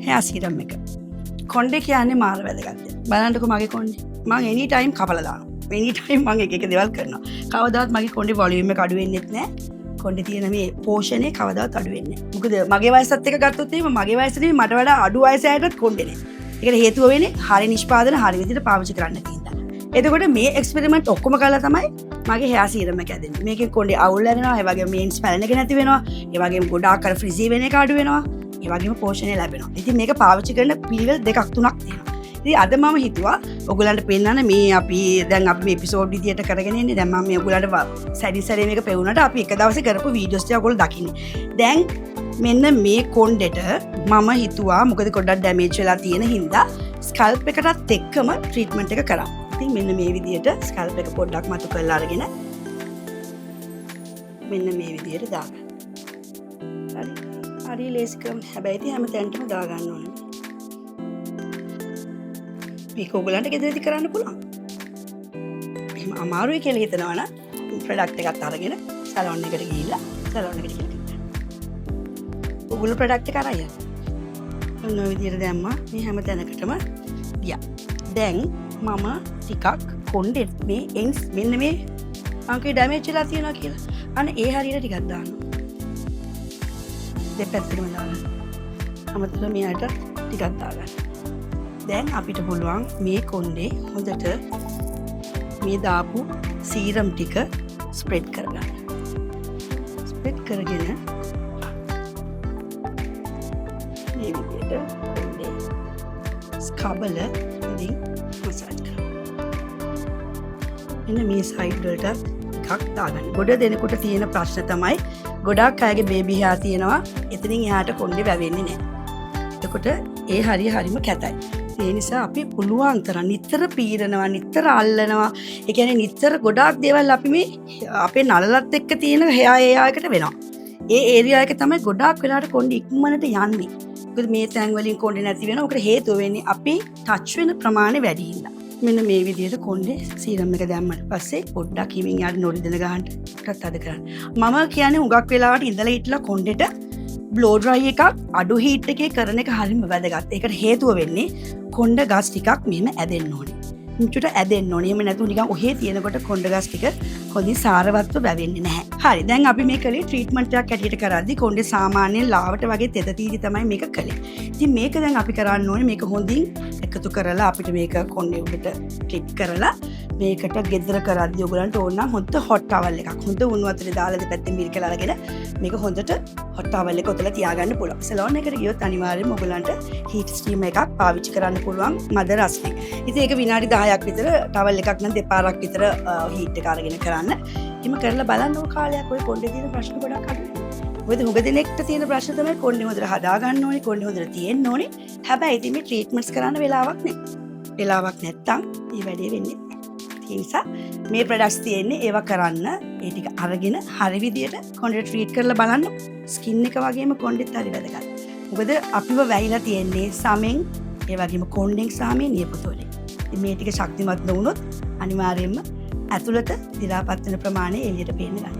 hair serum එක. කොණ්ඩේ කියන්නේ මාර වැදගත්. බලන්නකො මගේ කොණ්ඩේ. මම any time කපලා දානවා. any time මම එක දේවල් කරනවා. කවදාවත් මගේ කොණ්ඩේ වොලියුම් එක අඩු වෙන්නේ නැහැ. කොණ්ඩේ තියෙන මේ පෝෂණය කවදාවත් අඩු වෙන්නේ නැහැ. මොකද මගේ වයසත් එක ගත්තොත් එහෙම මගේ වයසනේ මට වඩා අඩු වයස ඇයටත් කොණ්ඩේ නැහැ. ඒකට හේතුව වෙන්නේ හරි නිෂ්පාදන හරි විදිහට පාවිච්චි කරන්න තියෙනවා. එතකොට මේ එක්ස්පෙරිමන්ට් ඔක්කොම කරලා තමයි මගේ hair serum එක ඇදෙන්නේ. මේකෙන් කොණ්ඩේ අවුල් වෙනවා, ඒ වගේම මේන්ස් පැලෙන එක නැති වෙනවා, ඒ වගේම ගොඩාක් අර ෆ්‍රිසි වෙන එක අඩු වෙනවා, ඒ වගේම පෝෂණය ලැබෙනවා. ඉතින් මේක පාවිච්චි කරන පිළිවෙල දෙකක් තුනක් තියෙනවා. ඉතින් අද මම හිතුවා ඔයගලන්ට පෙන්නන්න මේ අපි දැන් අපි මේ එපිසෝඩ් විදියට කරගෙන ඉන්නේ. දැන් මම මේ ඔයගලන්ට සැරි සැරේ මේක පෙවුනට අපි එක දවසේ කරපු වීඩියෝස් ටික ඔයගොල්ලෝ දකින්නේ. දැන් මෙන්න මේ කොණ්ඩෙට මම හිතුවා මොකද පොඩ්ඩක් ඩැමේජ් වෙලා තියෙන හින්දා ස්කල්ප් එකටත් එක්කම ට්‍රීට්මන්ට් එක කරා. ඉතින් මෙන්න මේ විදියට ස්කල්ප් එක පොඩ්ඩක් මතු කරලා අරගෙන මෙන්න මේ විදියට දාගන්න. හරි. හරි ලේසි ක්‍රම. හැබැයි ඉතින් හැම තැනටම දාගන්න ඕනේ. මේක ඔයගලන්ට ගෙදරදී කරන්න පුළුවන්. එහෙම අමාරුයි කියලා හිතනවා නම් ප්‍රොඩක්ට් එකක් අරගෙන සැලොන් එකට ගිහිල්ලා සැලොන් එකට ගිහින් ඔයගොල්ලෝ ප්‍රොඩක්ට් එක අරන් යන්න. ඔන්න ඔය විදියට දැම්මා. මේ හැම තැනකටම ගියා. දැන් මම ටිකක් කොණ්ඩේ මේ එන්ස් මෙන්න මේ අංකේ ඩැමේජ් වෙලා තියෙනවා කියලා. අන්න ඒ හරියට ටිකක් දානවා. දෙපැත්තටම දාන්න. අමතර මෙයාට ටිකක් දාගන්න. දැන් අපිට පුළුවන් මේ කොණ්ඩේ හොඳට මේ දාපු සීරම් ටික ස්ප්‍රෙඩ් කරගන්න. ස්ප්‍රෙඩ් කරගෙන මේ විදිහට කොණ්ඩේ ස්කබල ඉදින් මසාජ් කරනවා. එන්න මේ සයිඩ් වලට එකක් දාගන්න. ගොඩ දෙනෙකුට තියෙන ප්‍රශ්න තමයි ගොඩාක් අයගේ බේබි හෑර් තියෙනවා. එතනින් එහාට කොණ්ඩේ වැවෙන්නේ නැහැ. එතකොට ඒ හරියම කැතයි. ඒ නිසා අපි පුළුවන් තරම් නිතර පීරනවා, නිතර අල්ලනවා. ඒ කියන්නේ නිතර ගොඩාක් දේවල් අපි මේ අපේ නළලත් එක්ක තියෙන hair area එකට වෙනවා. ඒ area එක තමයි ගොඩාක් වෙලාවට කොණ්ඩේ ඉක්මනට යන්නේ. මොකද මේ තැන් වලින් කොණ්ඩේ නැති වෙනවා. ඔකට හේතුව වෙන්නේ අපි ටච් වෙන ප්‍රමාණය වැඩි හින්දා. මෙන්න මේ විදිහට කොණ්ඩේ සීරම් එක දැම්මට පස්සේ පොඩ්ඩක් හිමින් යාට නොරිදෙන ගහන්න ටිකක් අද කරන්න. මම කියන්නේ හුඟක් වෙලාවට ඉඳලා හිටලා කොණ්ඩේට බ්ලෝ ඩ්‍රයි එකක් අඩු හීට් එකේ කරන එක හරිම වැදගත්. ඒකට හේතුව වෙන්නේ කොණ්ඩ ගස් ටිකක් මෙහෙම ඇදෙන්න ඕනේ. මුචුට ඇදෙන්න ඕනේ. එහෙම නැතුව නිකන් ඔහේ තියෙනකොට කොණ්ඩ ගස් ටික හොඳින් සාරවත්ව වැවෙන්නේ නැහැ. හරි. දැන් අපි මේ කලේ ට්‍රීට්මන්ට් එකක් ඇටියට කරද්දි කොණ්ඩේ සාමාන්‍යයෙන් ලාවට වගේ තෙත තීදි තමයි මේක කලේ. ඉතින් මේක දැන් අපි කරන්න ඕනේ මේක හොඳින් එකතු කරලා අපිට මේක කොණ්ඩේ උඩට ක්ලිප් කරලා මේකට ගෙදර කරද්දි ඔයගලන්ට ඕන නම් හොඳ හොට් ටවල් එකක් හොඳ උණු වතුරේ දාලා දෙපැත්තෙන් මිරිකලා අරගෙන මේක හොඳට හොට් ටවල් එක ඔතලා තියාගන්න පුළුවන්. සැලොන් එකට ගියොත් අනිවාර්යයෙන්ම ඔයගලන්ට හීට් ස්ටීම් එකක් පාවිච්චි කරන්න පුළුවන් මද රස්නේ. ඉතින් ඒක විනාඩි 10ක් විතර ටවල් එකක් නම් දෙපාරක් විතර හීට් එක අරගෙන කරන්න. එහෙම කරලා බලන්න ඕන කාලයක් ඔය කොණ්ඩේ තියෙන ප්‍රශ්න ගොඩක් අඩු වෙනවා. මොකද හුඟ දෙනෙක්ට තියෙන ප්‍රශ්න තමයි කොණ්ඩේ හොඳට හදා ගන්න ඕනේ, කොණ්ඩේ හොඳට තියෙන්න ඕනේ. හැබැයි ඉතින් මේ ට්‍රීට්මන්ට්ස් කරන්න වෙලාවක් නැහැ. වෙලාවක් නැත්තම් මේ වැඩේ වෙන්නේ නැහැ. ඒ නිසා මේ ප්‍රොඩක්ට්ස් තියෙන්නේ ඒවා කරන්න ඒ ටික අරගෙන හරි විදියට කොණ්ඩේ ට්‍රීට් කරලා බලන්න. ස්කින් එක වගේම කොණ්ඩෙත් හරි වැදගත්. මොකද අපිව වැහිලා තියෙන්නේ සමෙන් ඒ වගේම කොණ්ඩෙන් සහ මේ නියපොතුවලින්. ඉතින් මේ ටික ශක්තිමත් නොවුනොත් අනිවාර්යයෙන්ම ඇතුළත දිරාපත් වෙන ප්‍රමාණය එළියට පේන්න ගන්නවා.